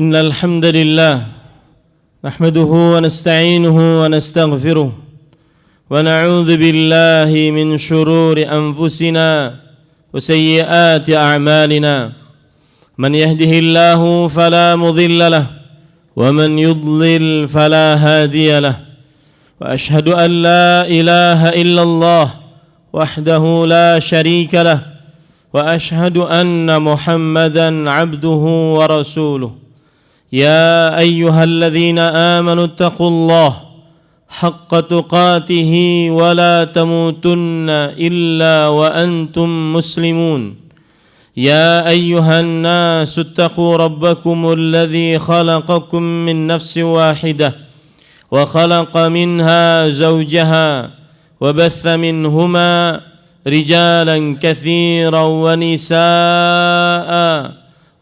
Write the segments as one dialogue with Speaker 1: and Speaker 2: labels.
Speaker 1: إن الحمد لله نحمده ونستعينه ونستغفره ونعوذ بالله من شرور أنفسنا وسيئات أعمالنا من يهده الله فلا مضل له ومن يضلل فلا هادي له وأشهد أن لا إله إلا الله وحده لا شريك له وأشهد أن محمدا عبده ورسوله يا أيها الذين آمنوا اتقوا الله حق تقاته ولا تموتن إلا وأنتم مسلمون يا أيها الناس اتقوا ربكم الذي خلقكم من نفس واحدة وخلق منها زوجها وبث منهما رجالا كثيرا ونساء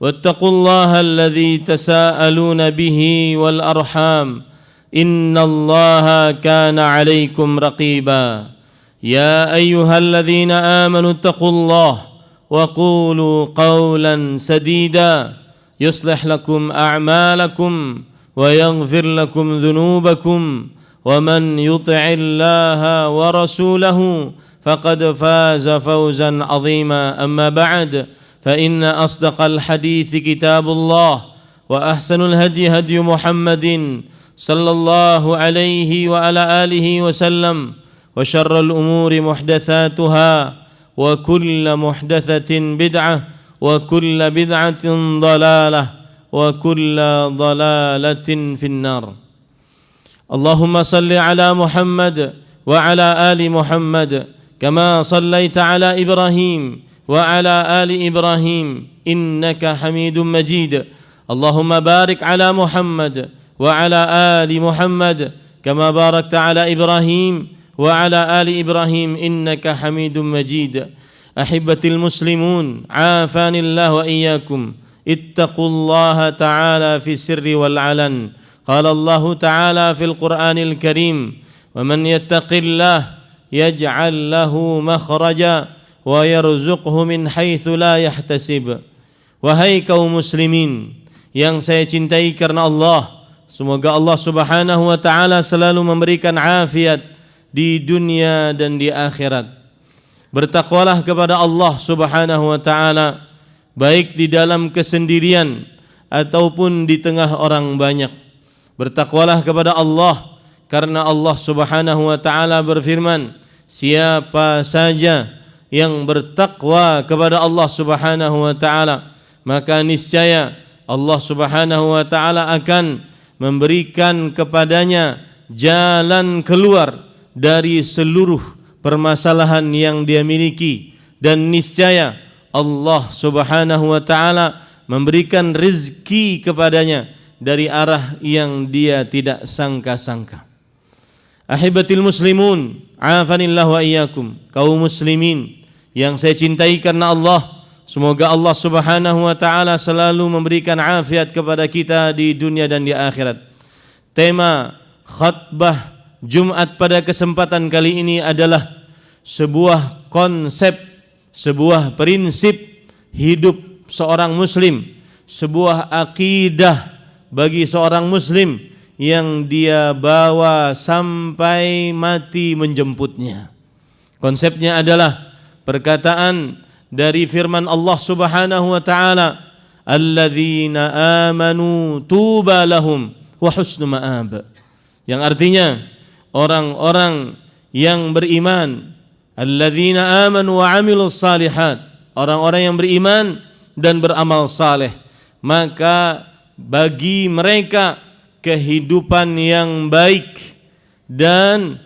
Speaker 1: واتقوا الله الذي تساءلون به والأرحام إن الله كان عليكم رقيبا يا أيها الذين آمنوا اتقوا الله وقولوا قولا سديدا يصلح لكم أعمالكم ويغفر لكم ذنوبكم ومن يطع الله ورسوله فقد فاز فوزا عظيما أما بعد فإن أصدق الحديث كتاب الله وأحسن الهدي هدي محمد صلى الله عليه وعلى آله وسلم وشر الأمور محدثاتها وكل محدثة بدعة وكل بدعة ضلالة وكل ضلالة في النار اللهم صل على محمد وعلى آل محمد كما صليت على إبراهيم وعلى آل إبراهيم إنك حميد مجيد اللهم بارك على محمد وعلى آل محمد كما باركت على إبراهيم وعلى آل إبراهيم إنك حميد مجيد أحبتي المسلمون عافاني الله وإياكم اتقوا الله تعالى في السر والعلن قال الله تعالى في القرآن الكريم ومن يتق الله يجعل له مخرجا ويرزقه من حيث لا يحتسب. Wahai kaum muslimin yang saya cintai karena Allah, semoga Allah Subhanahu wa taala selalu memberikan afiat di dunia dan di akhirat. Bertakwalah kepada Allah Subhanahu wa taala baik di dalam kesendirian ataupun di tengah orang banyak. Bertakwalah kepada Allah karena Allah Subhanahu wa taala berfirman, siapa saja yang bertakwa kepada Allah Subhanahu wa taala maka niscaya Allah Subhanahu wa taala akan memberikan kepadanya jalan keluar dari seluruh permasalahan yang dia miliki dan niscaya Allah Subhanahu wa taala memberikan rezeki kepadanya dari arah yang dia tidak sangka-sangka. Ahibatil muslimun, afanillahu wa iyyakum, kaum muslimin yang saya cintai karena Allah, semoga Allah Subhanahu wa taala selalu memberikan afiat kepada kita di dunia dan di akhirat. Tema khutbah Jumat pada kesempatan kali ini adalah sebuah konsep, sebuah prinsip hidup seorang muslim, sebuah akidah bagi seorang muslim yang dia bawa sampai mati menjemputnya. Konsepnya adalah perkataan dari firman Allah Subhanahu wa taala, alladzina amanu tuba lahum wa husnu ma'ab, yang artinya orang-orang yang beriman, alladzina amanu wa amilus salihat, orang-orang yang beriman dan beramal saleh, maka bagi mereka kehidupan yang baik dan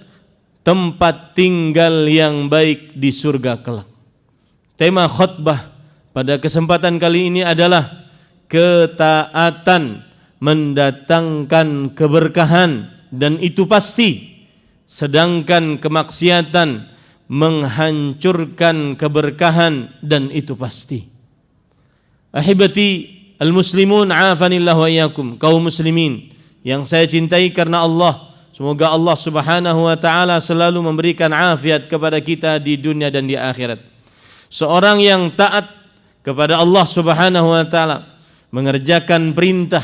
Speaker 1: tempat tinggal yang baik di surga kelak. Tema khutbah pada kesempatan kali ini adalah ketaatan mendatangkan keberkahan dan itu pasti, sedangkan kemaksiatan menghancurkan keberkahan dan itu pasti. Ahibati al-muslimun, afanillahu wa iyyakum, kaum muslimin yang saya cintai karena Allah, semoga Allah Subhanahu wa taala selalu memberikan afiat kepada kita di dunia dan di akhirat. Seorang yang taat kepada Allah Subhanahu wa taala mengerjakan perintah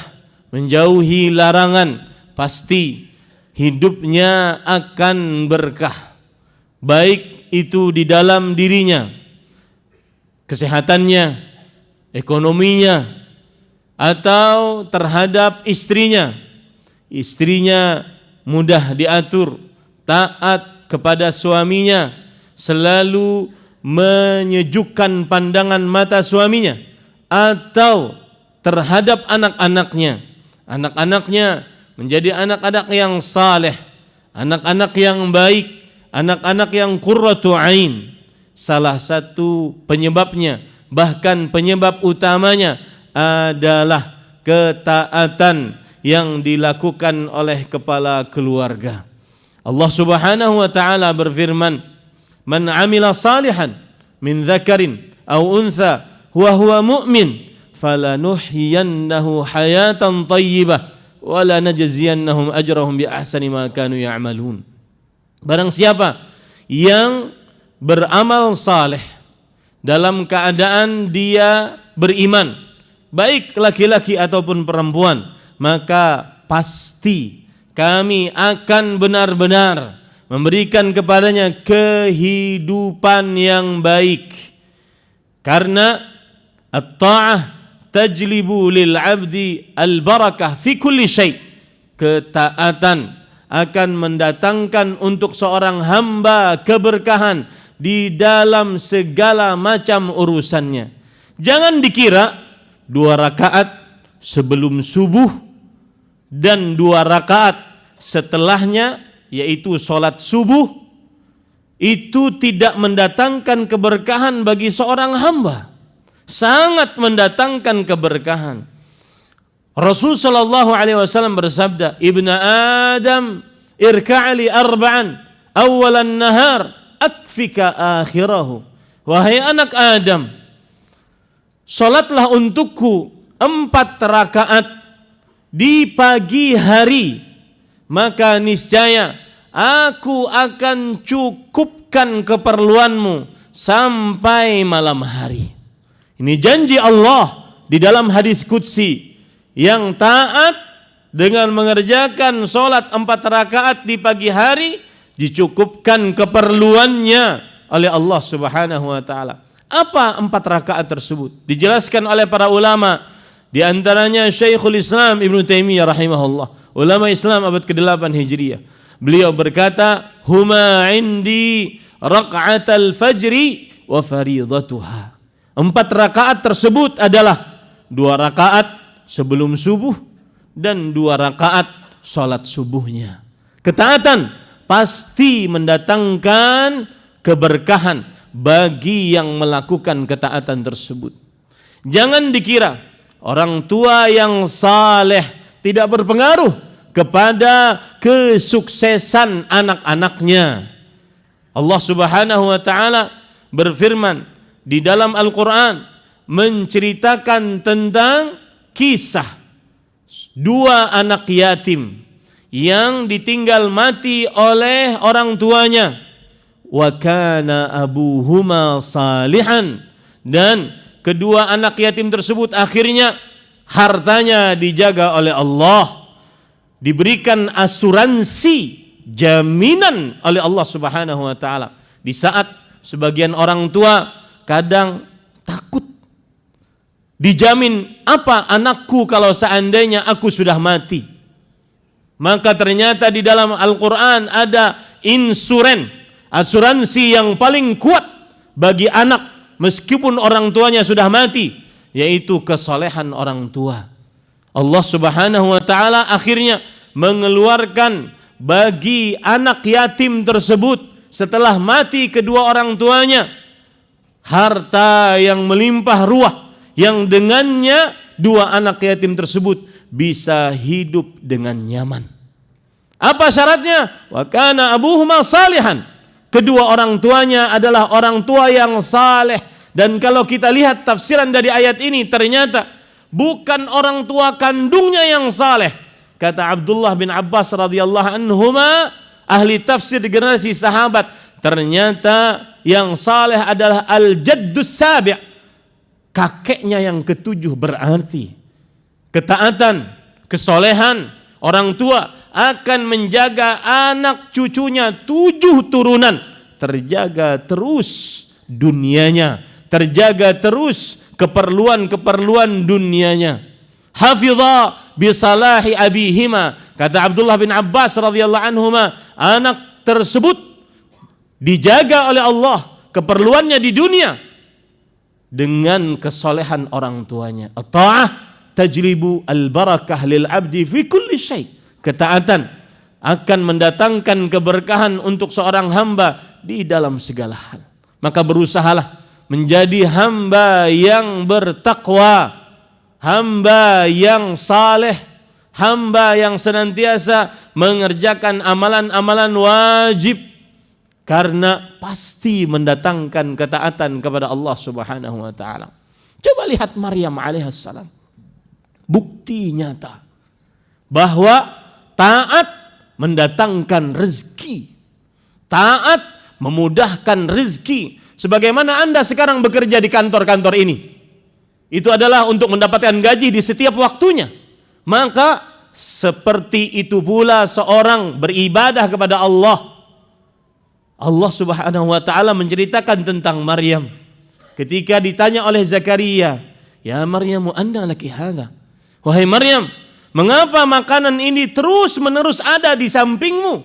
Speaker 1: menjauhi larangan, pasti hidupnya akan berkah. Baik itu di dalam dirinya, kesehatannya, ekonominya, atau terhadap istrinya. Istrinya mudah diatur, taat kepada suaminya, selalu menyejukkan pandangan mata suaminya, atau terhadap anak-anaknya. Anak-anaknya menjadi anak-anak yang saleh, anak-anak yang baik, anak-anak yang qurratu ain. Salah satu penyebabnya, bahkan penyebab utamanya adalah ketaatan yang dilakukan oleh kepala keluarga. Allah Subhanahu wa taala berfirman, "Man 'amila salihan min dzakarin aw untha huwa mu'min falanuhyiyannahu hayatan thayyibah wa lanajziyannahum ajrahum bi ahsani ma kanu ya'malun." Barang siapa yang beramal saleh dalam keadaan dia beriman, baik laki-laki ataupun perempuan, maka pasti kami akan benar-benar memberikan kepadanya kehidupan yang baik. Karena at-ta'ah tajlibu lil 'abdi al-barakah fi kulli syai'. Ketaatan akan mendatangkan untuk seorang hamba keberkahan di dalam segala macam urusannya. Jangan dikira 2 rakaat sebelum subuh dan 2 rakaat setelahnya, yaitu sholat subuh, itu tidak mendatangkan keberkahan bagi seorang hamba. Sangat mendatangkan keberkahan. Rasul sallallahu alaihi wasallam bersabda, "Ibnu Adam, irka'li arba'an awalan nahar akfika akhirahu." Wahai anak Adam, salatlah untukku 4 rakaat di pagi hari, maka niscaya aku akan cukupkan keperluanmu sampai malam hari. Ini janji Allah di dalam hadis qudsi. Yang taat dengan mengerjakan sholat 4 rakaat di pagi hari dicukupkan keperluannya oleh Allah Subhanahu wa taala. Apa 4 rakaat tersebut? Dijelaskan oleh para ulama, di antaranya Syekhul Islam Ibnu Taimiyah rahimahullah, ulama Islam abad ke-8 Hijriah. Beliau berkata, "Huma indi raq'atal fajri wa faridatuha." 4 rakaat tersebut adalah 2 rakaat sebelum subuh dan 2 rakaat salat subuhnya. Ketaatan pasti mendatangkan keberkahan bagi yang melakukan ketaatan tersebut. Jangan dikira orang tua yang saleh tidak berpengaruh kepada kesuksesan anak-anaknya. Allah Subhanahu wa taala berfirman di dalam Al-Qur'an menceritakan tentang kisah 2 anak yatim yang ditinggal mati oleh orang tuanya. Wa kana abuhuma salihan, dan kedua anak yatim tersebut akhirnya hartanya dijaga oleh Allah, diberikan asuransi jaminan oleh Allah Subhanahu wa taala. Di saat sebagian orang tua kadang takut, dijamin apa anakku kalau seandainya aku sudah mati. Maka ternyata di dalam Al-Quran ada asuransi yang paling kuat bagi anak meskipun orang tuanya sudah mati, yaitu kesalehan orang tua. Allah Subhanahu wa taala akhirnya mengeluarkan bagi anak yatim tersebut setelah mati kedua orang tuanya harta yang melimpah ruah, yang dengannya 2 anak yatim tersebut bisa hidup dengan nyaman. Apa syaratnya? Wa kana abuhuma salihan. Kedua orang tuanya adalah orang tua yang saleh. Dan kalau kita lihat tafsiran dari ayat ini, ternyata bukan orang tua kandungnya yang saleh. Kata Abdullah bin Abbas radhiyallahu anhuma, ahli tafsir generasi sahabat, ternyata yang saleh adalah al-jaddus sabi', kakeknya yang ke-7. Berarti ketaatan kesolehan orang tua akan menjaga anak cucunya 7 turunan, terjaga terus dunianya, terjaga terus keperluan-keperluan dunianya. Hafidha bisalahi abihima, kata Abdullah bin Abbas radhiyallahu anhuma, anak tersebut dijaga oleh Allah keperluannya di dunia dengan kesolehan orang tuanya. At-ta'ah tajlibu al-barakah lil abdi fi kulli syai. Ketaatan akan mendatangkan keberkahan untuk seorang hamba di dalam segala hal. Maka berusahalah menjadi hamba yang bertakwa, hamba yang saleh, hamba yang senantiasa mengerjakan amalan-amalan wajib, karena pasti mendatangkan ketaatan kepada Allah Subhanahu wa taala. Coba lihat Maryam alaihissalam. Bukti nyata bahwa taat mendatangkan rezeki. Taat memudahkan rezeki. Sebagaimana Anda sekarang bekerja di kantor-kantor ini, itu adalah untuk mendapatkan gaji di setiap waktunya. Maka seperti itu pula seorang beribadah kepada Allah. Allah Subhanahu wa taala menceritakan tentang Maryam ketika ditanya oleh Zakaria, "Ya Maryamu, anna laki hadza?" Wahai Maryam, mengapa makanan ini terus-menerus ada di sampingmu?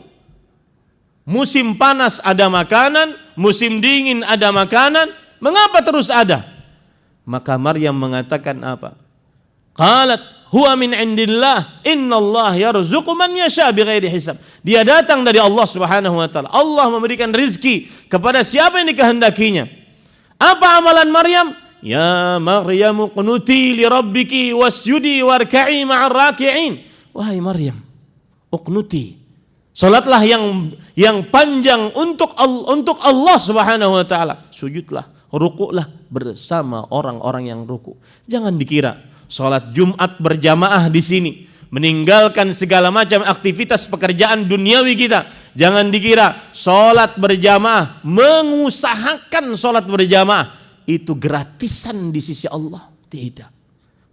Speaker 1: Musim panas ada makanan, musim dingin ada makanan, mengapa terus ada? Maka Maryam mengatakan apa? Qalat huwa min indillah, innallaha yarzuqu man yasha bighairi hisab. Dia datang dari Allah Subhanahu wa taala. Allah memberikan rizki kepada siapa yang dikehendakinya. Apa amalan Maryam? Ya Maryam uqnuti li rabbiki wasjudi warka'i ma'ar raki'in. Wahai Maryam, uqnuti, salatlah yang panjang untuk Allah Subhanahu wa taala. Sujudlah, rukuklah bersama orang-orang yang ruku. Jangan dikira salat Jumat berjamaah di sini meninggalkan segala macam aktivitas pekerjaan duniawi kita. Jangan dikira salat berjamaah, mengusahakan salat berjamaah itu gratisan di sisi Allah. Tidak,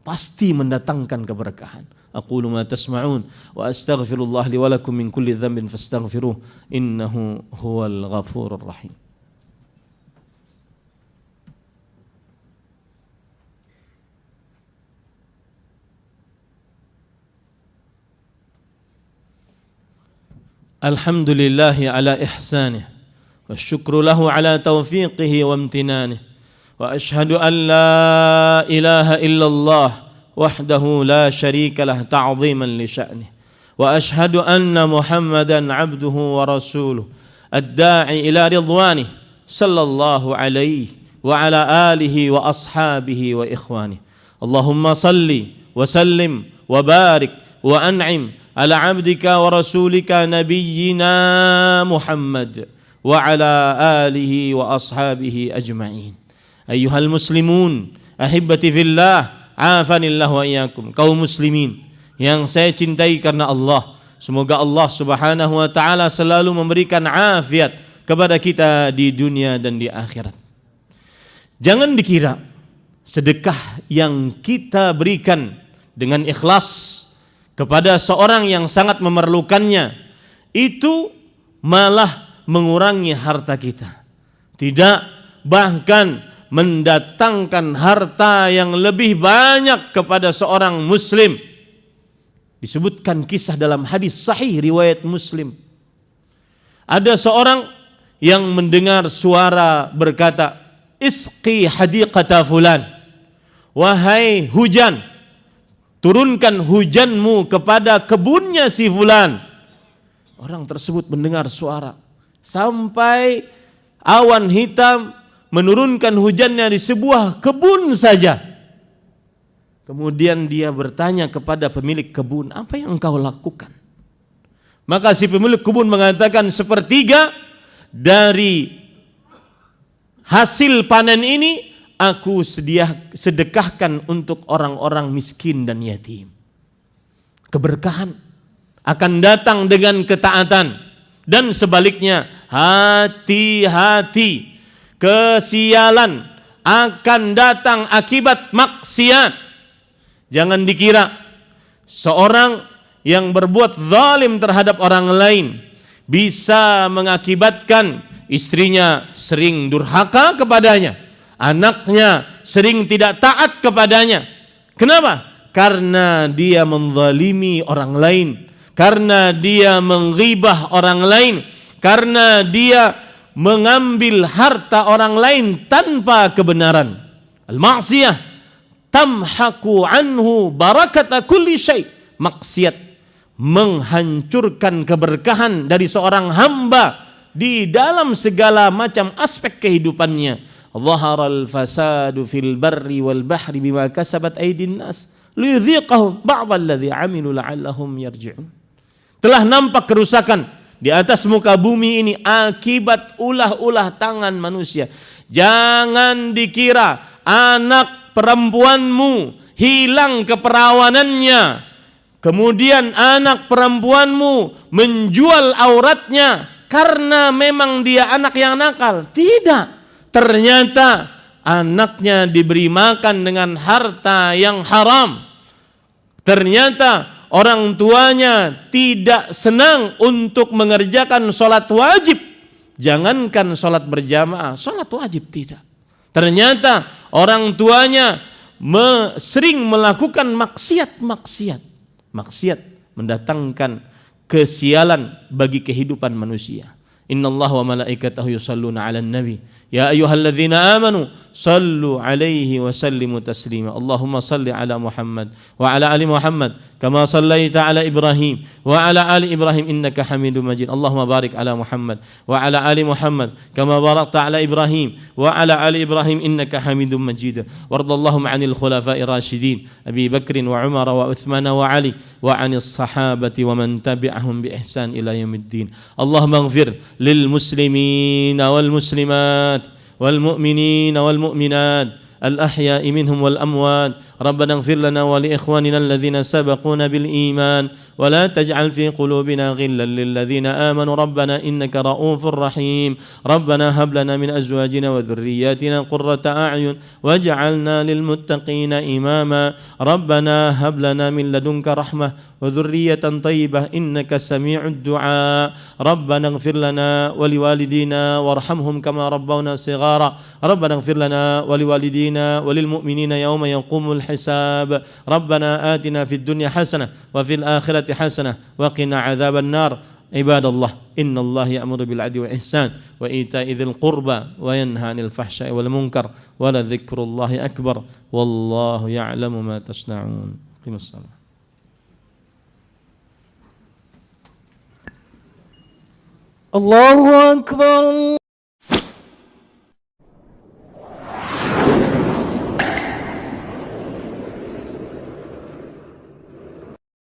Speaker 1: pasti mendatangkan keberkahan. Aqulu ma tasma'un wa astaghfirullah li wa lakum min kulli dhanbin fastaghfiruh innahu huwal ghafurur rahim. Alhamdulillahi ala ihsanih wa syukru lahu ala taufiqihi wa amtinanih wa ashhadu an la ilaha illallah wahdahu la syarika lah ta'ziman li sya'nih wa ashhadu anna Muhammadan abduhu wa rasuluh ad-da'i ila ridwanih sallallahu alaihi wa ala alihi wa ashabihi wa ikhwanih. Allahumma salli wa sallim wa barik wa an'im ala abdika wa rasulika nabiyyina Muhammad wa ala alihi wa ashabihi ajma'in. Ayyuhal muslimun ahibbati fillah, afanillah wa iyyakum. Kaum muslimin yang saya cintai karena Allah, semoga Allah Subhanahu wa taala selalu memberikan afiat kepada kita di dunia dan di akhirat. Jangan dikira sedekah yang kita berikan dengan ikhlas kepada seorang yang sangat memerlukannya itu malah mengurangi harta kita. Tidak, bahkan mendatangkan harta yang lebih banyak kepada seorang muslim. Disebutkan kisah dalam hadis sahih riwayat Muslim. Ada seorang yang mendengar suara berkata, "Isqi hadiqata fulan." Wahai hujan, turunkan hujanmu kepada kebunnya si fulan. Orang tersebut mendengar suara sampai awan hitam menurunkan hujannya di sebuah kebun saja. Kemudian dia bertanya kepada pemilik kebun, "Apa yang engkau lakukan?" Maka si pemilik kebun mengatakan, "Sepertiga dari hasil panen ini aku sedekahkan untuk orang-orang miskin dan yatim." Keberkahan akan datang dengan ketaatan, dan sebaliknya hati-hati, kesialan akan datang akibat maksiat. Jangan dikira seorang yang berbuat zalim terhadap orang lain bisa mengakibatkan istrinya sering durhaka kepadanya, anaknya sering tidak taat kepadanya. Kenapa? Karena dia menzalimi orang lain, karena dia menghibah orang lain, karena dia mengambil harta orang lain tanpa kebenaran. Al-ma'siyah tamhaku anhu barakata kulli syai'. Maksiat menghancurkan keberkahan dari seorang hamba di dalam segala macam aspek kehidupannya. Dhaharal fasadu fil barri wal bahri bima kasabat aydin nas liyudhiqahum ba'dal ladzi 'amilu la'allahum yarji'un. Telah nampak kerusakan di atas muka bumi ini akibat ulah-ulah tangan manusia. Jangan dikira anak perempuanmu hilang keperawanannya, kemudian anak perempuanmu menjual auratnya karena memang dia anak yang nakal. Tidak. Ternyata anaknya diberi makan dengan harta yang haram. Ternyata orang tuanya tidak senang untuk mengerjakan sholat wajib. Jangankan sholat berjamaah, sholat wajib tidak. Ternyata orang tuanya sering melakukan maksiat. Maksiat mendatangkan kesialan bagi kehidupan manusia. Innallaha wa malaikatahu yusalluna 'alan nabi ya ayyuhalladzina amanu sallu 'alaihi wa sallimu taslima. Allahumma salli 'ala Muhammad wa 'ala ali Muhammad kama sallaita 'ala Ibrahim wa 'ala ali Ibrahim innaka Hamidum Majid. Allahumma barik 'ala Muhammad wa 'ala ali Muhammad kama barakta 'ala Ibrahim wa 'ala ali Ibrahim innaka Hamidum Majid. Wardallahum 'anil khulafa'ir rasyidin Abi Bakr wa Umar wa Uthman wa Ali wa 'anis sahabati wa man tabi'ahum bi ihsan ila yaumiddin. Allahumma ighfir lil muslimin wal muslimat wal mu'minin wal mu'minat al-ahya'i minhum wal amwat. Rabbana ighfir lana wa li ikhwanina alladhina sabaquna bil iman wa la taj'al fi qulubina ghillan lil ladzina amanu rabbana innaka ra'ufur rahim. Rabbana hab lana min azwajina wa dhurriyyatina qurrata a'yun waj'alna lil muttaqina imama. Rabbana hab lana min ladunka rahmah وذرية طيبة إنك سميع الدعاء. ربنا اغفر لنا ولوالدينا وارحمهم كما ربونا صغارا. ربنا اغفر لنا ولوالدينا وللمؤمنين يوم يقوم الحساب. ربنا آتنا في الدنيا حسنة وفي الآخرة حسنة وقنا عذاب النار. عباد الله إن الله يأمر بالعدل والإحسان وإيتاء ذي القربى وينهى عن الفحشاء والمنكر ولذكر الله أكبر والله يعلم ما تصنعون. قم الصلاة.
Speaker 2: الله أكبر.